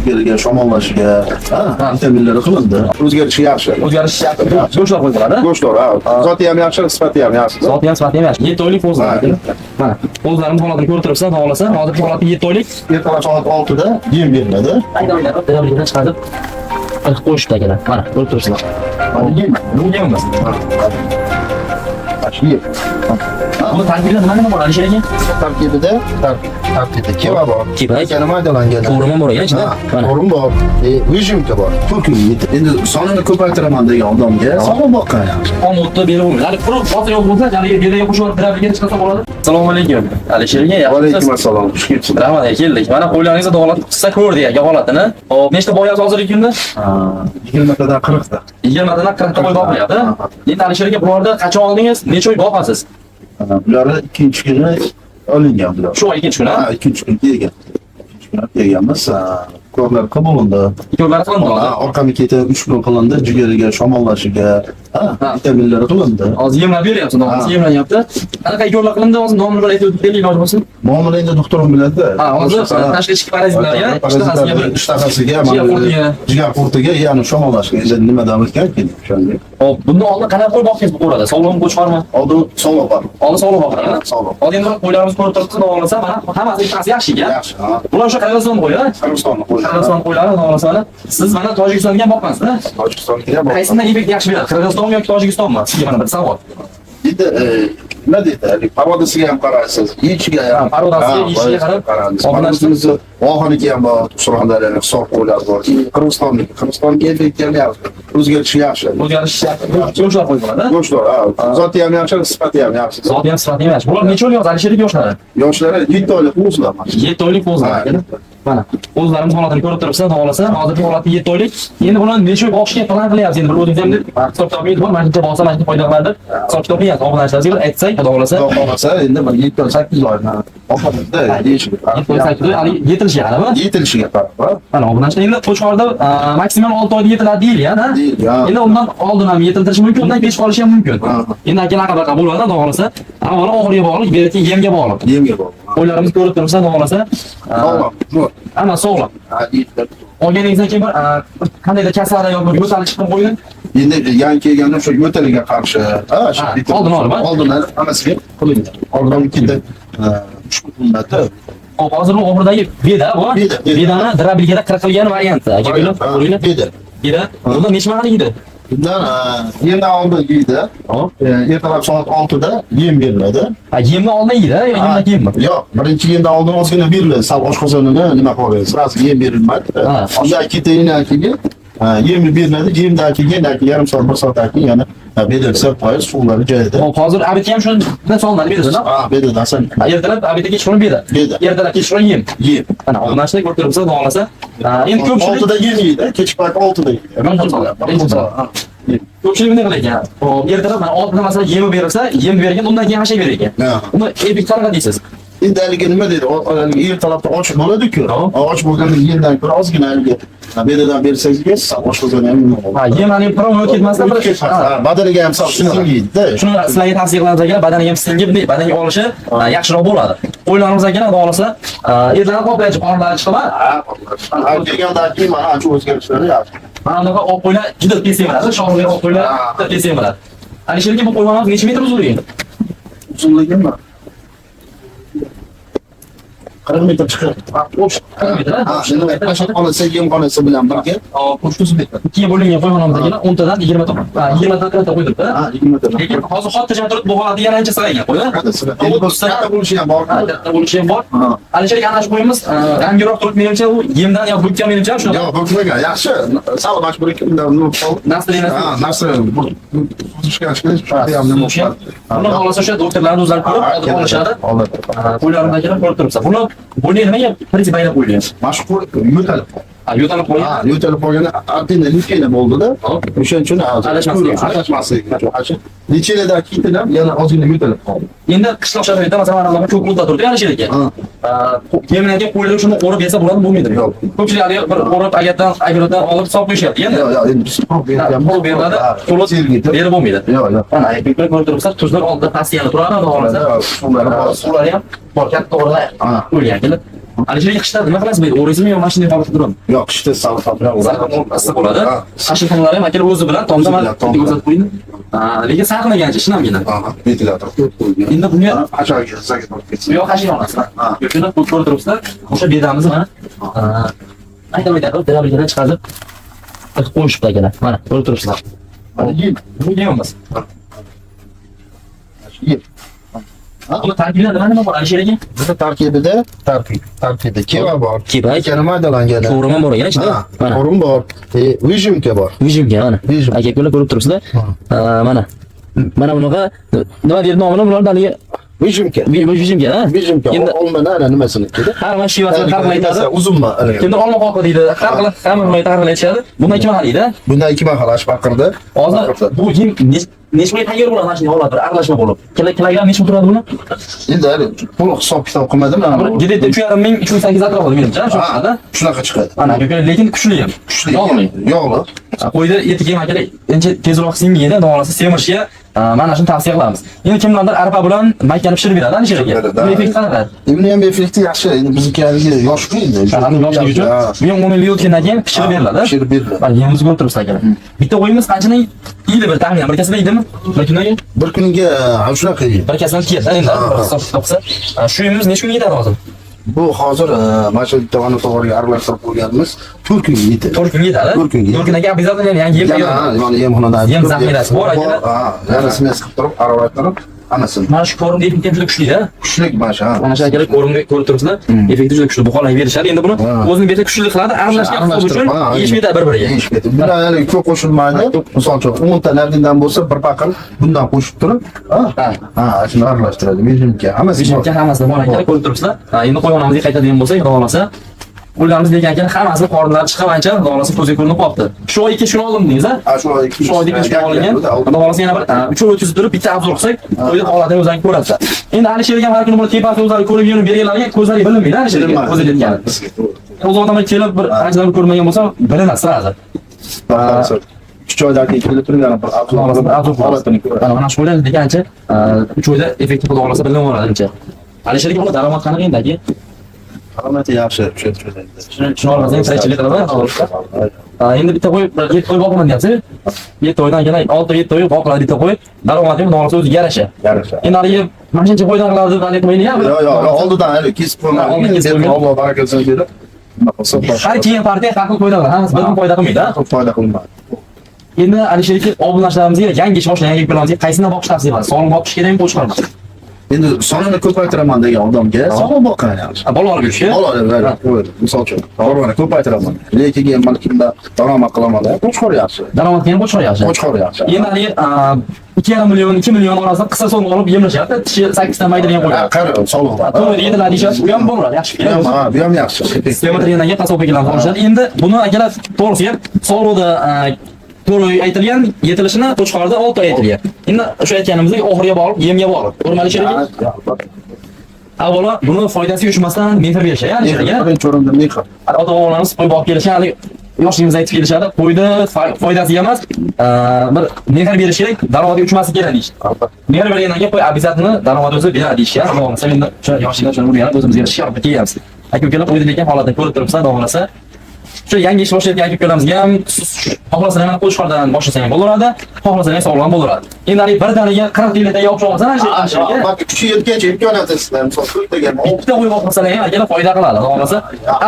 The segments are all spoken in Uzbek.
jigariga, shamollashiga, vitaminlari qilindi. O'zgarishi yaxshi. O'zgarish yaxshi. Go'shtlar qo'yiladi. Go'shtlar, zoti ham yaxshi, sifati ham yaxshi. Zoti ham sifati ham yaxshi. 7 oylik qo'zlar. Mana, qo'zlarim holatini ko'rib turibsan, xohlasa, hozirgi holati 7 oylik. Ertalab soat 6 da yem beriladi. Aydan chiqarib qo'yishdi akalar. Mana, ko'rib turibsizlar. Mana yem. Bu yemimiz. Yem. Bu tarkibida nima bor Alisher aka? Tarkibida keva bor. Keva ekani maydalangan. To'g'rimi bor ekan ichida? Mana to'g'rim bor. Rejimka bor. Endi sonini ko'paytiraman degan odamga sog'lom boqqan yaxshi. Omutni berib bo'lmaydi. Quruq botir yo'q bo'lsa, jaliga beraga qo'shib tirabiga chiqsa bo'ladi. Assalomu alaykum. Alisher aka, Va alaykum assalom. Xush kelibsiz. Rahmat, keldik. Mana qo'ylaringizni davolatib qilsa ko'rdik aka holatini. Hop, nechta boyasiz hozirgi kunda? 20 tadan 40 ta. 20 tadan 40 ta boy boqyapti. Endi Alisher aka, bularni qachon oldingiz? Necha oy boqasiz? Bularni ikkinchi kuni olingan bular. Shu oy ikkinchi kuni? Ha, ikkinchi kun kelgan. Ikkinchi kun kelganmiz. Ko'rlar qabul qilindi. Ko'rlar qilindi hozir. Orqami keti 3 kun qilindi, jigariga, shamollashiga, vitaminlari qilindi. Hozir yemlab beryapsiz, hozir yemlanyapti. Qanaqa ko'rlar qilindi, hozir nomini bir aytib o'tib iloji bo'lsin. Muomala endi doktorim biladi. Ha, hozir tashqi ichki parazitlarga, ishtahasiga, jigar qurtiga, ya'ni shamollashga endi nimadan o'tgan keyin o'shanga. Hop, bundan oldin qanaqa qo'y boqdingiz bu qo'rada? Sog'lom qo'y chiqarmi? Oldin sog'lom bor. Oldin sog'lom boqgan. Sog'lom. Hozir endi qo'ylarimiz ko'rib turibsiz, davolasa, mana hammasi ikkitasi yaxshi-ku. Yaxshi. Bular o'sha Qirg'iziston qo'yi, Qirg'iziston qo'yi. Qirg'iziston qo'ylari davolasa, siz mana Tojikistonga ham boqqansiz-da? Tojikistonga ham. Qaysidan effekt yaxshi beradi? Qirg'izistonmi yoki Tojikistonmi? Sizga mana bir savol. Endi nima deydi? Parodasiga ham qaraysiz, yeyishiga ham. Parodasiga, yeyishiga qarab, obunachiimizni oxirgi ham bor, Surxondaryoning hisob qo'ylar bor. Qirg'izistonga effektga o'zgarishi yaxshi. O'zgarish yaxshi. Go'shtlar qo'yiladi. Go'shtlar, zoti ham yaxshi, sifati ham yaxshi. Zoti ham sifati ham yaxshi. Bular necha oylik Alisher aka yoshlari? Yoshlari 7 oylik qo'zlar mana. 7 oylik qo'zlar. Mana, o'zlarim holatini ko'rib turibsan, xohlasa, hozirgi holati 7 oylik. Endi buni necha oy boqishga plan qilyapsiz? Endi bir o'zingiz ham deb hisob kitobingiz bor, mana shuncha bo'lsa, mana shuncha foyda qiladi. Hisob kitobingiz ham obunachilaringizga aytsak, xudo xohlasa. Xudo xohlasa, endi bir 7 oy 8 oy oxirida deyishdi. 7 oy 8 oy, hali yetilishiga qarab. Yetilishiga qarab. Mana obunachilar endi qo'chqorda maksimal 6 oyda yetiladi deyilgan, ha? Endi undan oldin ham yetiltirish mumkin, undan kech qolishi ham mumkin. Endi akalar qanaqa bo'ladi, xudo xohlasa, avvalo oxiriga bog'liq, berayotgan yemga bog'liq. Yemga bog'liq. Qo'ylarimiz ko'rib turibsan, xudo xohlasa. Sog'lom. Hamma sog'lom. Olganingizdan keyin bir qandaydir kasallar yoki bir yo'tali chiqib qo'ygan. Endi yangi kelganda o'sha yo'taliga qarshi, oldin olib, oldin hammasiga qilingan. Oldin ikkita 3 kun muddati. Hozir bu oxiridagi beda bu. Bedani drabilgada qirqilgan varianti. Aka ko'ringlar. Beda. Bunda necha mahal yeydi? Bundan yemdan oldin yeydi. Ertalab soat 6 da yem beriladi. Yemni oldin yeydi, yoki yemdan keyinmi? Yo'q, birinchi yemdan oldin ozgina beriladi. Sal oshqozonini nima qiladi? Sirasi yem berilmaydi. Undan keyin keyin yemni beriladi. Yemdan keyin yarim soat, 1 soatdan keyin yana berilsa qo'yib, suvlari joyida. Hozir abit ham shundan solinadi, bedada. Bedada asan. Ertalab abitga kechqurun beda. Ertalab kechqurun yem. Mana obunachilar ko'rib turibsiz, xudo xohlasa. Endi ko'pchilik 6 da yem yeydi, kechki payt 6 da yeydi. Ko'pchilik bunday qilar ekan. Ertalab mana oltida masalan yem berilsa, yem bergan, undan keyin hashay berar ekan. Uni effekt qanaqa deysiz? Endi haligi nima deydi? Ertalabda och bo'ladi-ku. Och bo'lganda yemdan ko'ra ozgina haligi bedadan bersangiz, oshqozon ham nima bo'ladi. Yem ani promo ketmasdan bir badaniga ham singiydi-da. Shuni sizlarga tavsiya qilamiz aka, badaniga ham singib, badanga olishi yaxshiroq bo'ladi. Qo'ylarimiz aka, xudo xohlasa, ertalab qo'playchi qornlari chiqma. Kelgandan keyin mana shu o'zgarishlar yaxshi. Mana bunaqa oq qo'ylar juda tez semiradi, shoxli oq qo'ylar juda tez semiradi. Alisher aka, bu qo'ylarimiz necha metr uzunligi? Uzunligimi? 40 metr chiqadi. 40 metr. Shuni qolsa, yem qolsa bilan birga 30 metr. Ikkiga bo'lingan qo'yxonamizda 10 tadan 20 ta, 20 ta qo'ydiribdi. 20 ta. Lekin hozir xotirjam turib bu holatda yana ancha siraygan qo'y. Endi bu katta bo'lishi ham bor. Katta bo'lishi ham bor. Alisher aka, ana shu qo'yimiz rangiroq turib, menimcha u yemdan yo bukkan menimcha shu. Yo'q, bukmagan. Yaxshi. Sal bash bir ikki kundan nasl tushgan ham nima bo'ladi. Buni xohlasa o'sha doktorlarni o'zlari ko'rib olishadi. Qo'ylarimdan kelib ko'rib turibsan. Buni nimaga prinsip aylab qo'yilgan? Mashhur yo'talib. Yo'talib qo'ygan. Yo'talib qo'yganda artina litkina bo'ldi-da. O'shaning uchun aralashmaslik. Lichinadan keyin ham yana ozgina yo'talib qoldi. Endi qishloq sharoitida masalan mana ko'p muddat turdi Alisher aka. Yemdan keyin qo'ylar shuni o'rib yesa bo'ladi, bo'lmaydi. Yo'q. Ko'pchilik hali bir o'rib agatdan, agrodan olib solib qo'yishyapti. Endi yo'q, beriladi. To'liq berib bo'lmaydi. Yo'q. Mana aytib ko'rib turibsiz, tuzlar oldida pastiyani turadi, xudo xolasa. Suvlari ham bor, katta o'rlar qo'yilgan kelib. Alisherga qishda nima qilasiz bu? O'rizmi yo mashinada qolib turadi? Yo'q, qishda salqin bilan Issiq bo'ladi. Qashqaxonalar ham akalar o'zi bilan tomda mana ko'rsatib qo'ydi. Lekin saqlagancha shinamgina. Ventilator qo'ygan. Endi bunga Ajoyib zagat bo'lib ketsin. yo'q qashqaxonasi. Yo'qida ko'rib turibsizlar. O'sha bedamizni mana aytib derazadan chiqarib qo'yishibdi akalar. Mana ko'rib turibsizlar. Mana bu yeymiz. Buni tarkibida nima bor Alisherga? Bizda tarkibida keva bor. Keva Yana maydalangan. Qo'rima bor yana ichida. Mana qo'rim bor. Vijimka bor. Vijimka mana. Aka ko'rib turibsizlar. Mana. Mana bunaqa nima deydi nomini bularni haligi Vijimka. Vijimka, ha? Vijimka. Olmana nimasiniki? Har mana shivasini har xil aytadi. Uzunmi? Kimdir olma qoqi deydi. Hamma xil aytishadi. Bundan kim deydi? Bundan 2 mahal baqirdi. Hozir bu yem nechta tayyor bo'ladi mana shunday holat bir aralashma bo'lib. Kilogram nechta turadi buni? Endi to'liq hisob kitob qilmadim. Gidda 3,5 ming 308 atrofida menimcha shunaqa. Shunaqa chiqadi. Mana lekin kuchli ham. Yog'li. Yog'li. Qo'yda etiga ham akalar ancha tezroq sinmaydi, davolasi semirishga mana shuni tavsiya qilamiz. Endi kimlardir arpa bilan makkani pishirib beradi Alisherga. Bu effekt qanaqa? Endi ham effekti yaxshi. Endi bizniki yoshku endi. Qanaqa yoshlik uchun? Bu ham 10 yil o'tgandan keyin pishirib beriladi. Pishirib beriladi. Mana yemiz ko'rib turibsiz akalar. Bitta qo'yimiz qanchadan yeydi bir taxminan bir kasada yeydimi? Bir kunga? Bir kunga shunaqa yeydi. Bir kasada kiyadi endi hisob topsa. Shu yemiz necha kunga yetadi hozir? Bu hozir mana shu tavani to'g'riga aralashtirib qo'yganimiz 4 kunga yetadi. 4 kunga yetadi. 4 kunga. 4 kundan keyin обязательно yangi yem tayyor. Mana yemxonada Yem zaxirasi bor akalar. Yana smes qilib turib aralashtirib hammasi. Mana shu ko'rim effekti juda kuchli-da. Kuchli mana shu. Mana shu akalar ko'rimni ko'rib turibsizlar. Effekti juda kuchli. Buxolay berishadi. Endi buni o'zini beta kuchli qiladi. Aralashgan hisob uchun yeyish ketadi bir-biriga. Yeyish ketadi. Bundan hali ko'p qo'shilmaydi. Misol uchun 10 ta navgindan bo'lsa bir paqir bundan qo'shib turib, shuni aralashtiradi. Vijimka hammasi bor akalar ko'rib turibsizlar. Endi qo'yonimizga qaytadigan bo'lsak, xudo xolasa ularimiz lekin akalar hammasi qornlari chiqib ancha xudo ko'zga ko'rinib qolibdi. Shu oy 2 kun oldin dedingiz-a? Shu oy 2 kun olingan. Xudo xolasa yana bir 3 oy o'tkazib turib bitta obzor qilsak, qo'yni holatini o'zing ko'rasiz. Endi Alisherga har kuni buni tepasi o'zlari ko'rib yurib berganlarga ko'zlari bilinmaydi Alisherga o'zi aytgani. O'z odamlar kelib bir anchadan ko'rmagan bo'lsa, bilinadi sirasi. 3 oydan keyin kelib turgan bir obzor holatini ko'radi. Mana shu o'ylar degancha 3 oyda effekti xudo xolasa bilinib ancha. Alisherga bu daromad qanaqa endi aka? Daromadi yaxshi, Shuni olmasang tirikchilik qilaman. Endi bitta qo'y 7 qo'y boqaman deyapsiz. 7 oydan keyin 6-7 oy boqiladi bitta qo'y. Daromadi xudo xolasa o'ziga yarasha. Endi hali mana shuncha qo'ydan qiladi deb aytmaydi ham. Yo'q, oldidan hali kesib qo'ymadim. Alloh barakasini berib. Har keyin partiya har xil qo'yda qiladi. Hammasi bir foyda qilmaydi. Foyda qilmaydi. Endi Alisherga obunachilarimizga yangi ish boshlagan yo'larimizga qaysini boqish tavsiya qilasiz? Sog'lom boqish kerakmi, qo'shqarmi? Endi sonini ko'paytiraman degan odamga sog'lom boqqan yaxshi. Bolalar go'shti. Bolalar, misol uchun, to'g'ri ko'paytiraman. Lekin men kimda daromad qilaman, qo'chqor yaxshi. Daromad keyin qo'chqor yaxshi. Qo'chqor yaxshi. Endi hali 2,5 million, 2 million orasida qisqa so'm olib yemlashyapti. Tishi 8 ta mayda degan qo'yadi. Qari, sog'lom. To'g'ri yedilar deyishadi. Bu ham bo'ladi, yaxshi. Bu ham yaxshi. Semetriyadan keyin qasob ekanlar olishadi. Endi buni akalar to'g'risi ham sog'liqda 4 oy aytilgan, yetilishini qo'chqorda 6 oy aytilgan. Endi o'sha aytganimizdek oxiriga borib, yemga borib. O'rmali sherik. Avvalo buni foydasi yo'shmasdan mehr berishadi, Alisherga. Birinchi o'rinda mehr. Ota-onalarimiz qo'y boqib kelishadi, hali yoshligimiz aytib kelishadi. Qo'yda foydasi emas, bir mehr berish kerak, daromadi uchmasi kerak deyishdi. Mehr bergandan keyin qo'y обязательно daromad o'zi beradi deyishdi. Alloh sen endi o'sha yoshlikda shuni o'rganib o'zimizga yarasha olib kelyapmiz. Aka-ukalar qo'yda lekin holatni ko'rib turibsizlar, davomlasa. Shu yangi ish boshlayotgan aka-ukalamizga ham xohlasangiz mana qo'shqordan boshlasangiz bo'laveradi, xohlasangiz sog'lom bo'laveradi. Endi hali bir danaga 40 yildaga o'xshab olsa, Alisherga. Balki kuchi yetgancha imkoniyat sizlar, misol to'rttaga bitta qo'y boqmasalar ham akalar foyda qiladi. Xohlasa,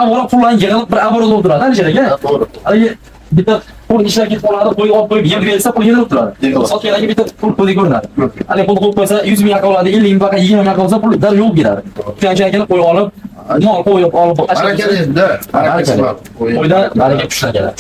avvalo pullarni yig'ilib bir оборот bo'lib turadi Alisherga. To'g'ri. Haligi bitta pul ishlar ketib qoladi, qo'y olib qo'yib yem bersa pul yig'ilib turadi. Sotganlarga bitta pul qo'yga ko'rinadi. Hali pul qo'yib qo'ysa 100 ming oladi, 50 ming, 20 ming olsa pul dar yo'q ketadi. Shuncha akalar qo'y olib mol qo'yib olib barakada, qo'yda baraka kuchli akalar.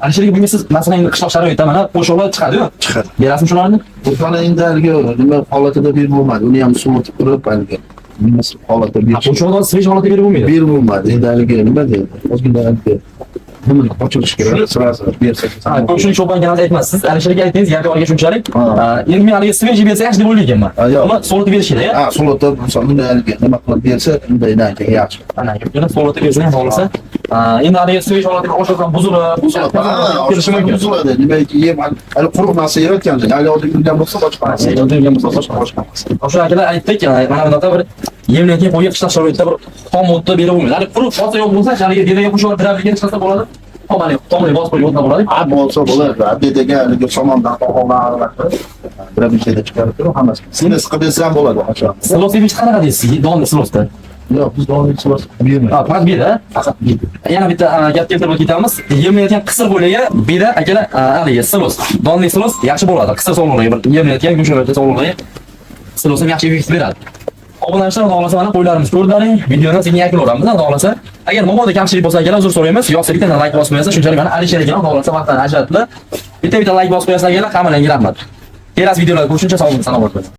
Alisherga bunga siz masalan qishloq sharoitda mana qo'shoqlar chiqadi-ku. Chiqadi. Berasizmi shularni? O'zbekiston endi haligi nima holatida berib bo'lmadi. Uni ham suvitib turib haligi nima holatda berib. Qo'shoqlar svej holatda berib bo'lmaydi. Berib bo'lmadi. Endi haligi nima deydi? Ozgina haligi buni ochilish kerak. Sirasi bersak. Qo'shni cho'pon kanalda aytmasiz. Alisherga aytdingiz, gapga olgan shunchalik. Endi men haligi svej bersa yaxshi deb o'ylaymanman. Ammo sovutib berish kerak. Sovutib, masalan, haligi nima qilib bersa, unday yaxshi. Ana, yana sovutib bersa ham bo'lsa, Endi hali so'yish holatiga oshirgan buzilib kelishi mumkin. Buziladi. Nimaiki yem hali quruq narsa yeyotganda, hali odimdan bo'lsa boshqa narsa. Odimdan bo'lsa boshqa narsa. O'sha akalar aytdik, mana bunday bir yemdan keyin qo'yib qishloq sharoitida bir xom o'tda berib bo'lmaydi. Hali quruq bo'lsa yo'q bo'lsa, haliga dedaga qo'shib dirablikka chiqsa bo'ladi. Tomoni bosib qo'yib o'tda bo'ladi. Bo'lsa bo'ladi. Dedaga haligi somondan to'g'ondan aralashtirib, dirablikka chiqarib turib hammasi. Seni siqib bersa ham bo'ladi. Silos deb qanaqa deysiz? Donni silosda. Yo'q, biz doim silos bermaymiz. Faqat beda. Faqat beda. Yana bitta gap keltirib ketamiz. Yemlayotgan qisir bo'laga beda akalar haligi silos. Donni silos yaxshi bo'ladi. Qisir sog'lig'iga bir yemlayotgan go'shtlarga sog'lig'iga silos ham yaxshi effekt beradi. Obunachilar Xudo xolasa mana qo'ylarimiz ko'rdilaring. Videoni sekin yakunlaymiz. Xudo xolasa. Agar mabodo kamchilik bo'lsa akalar uzr so'raymiz. Yo'qsa like bosib qo'yasiz. Shunchalik mana Alisher aka Xudo xolasa vaqtdan ajratdi. Bitta like bosib qo'yasiz akalar. Hammangizga rahmat. Kelasi videolarda ko'rishguncha sog' bo'ling, salomat bo'ling.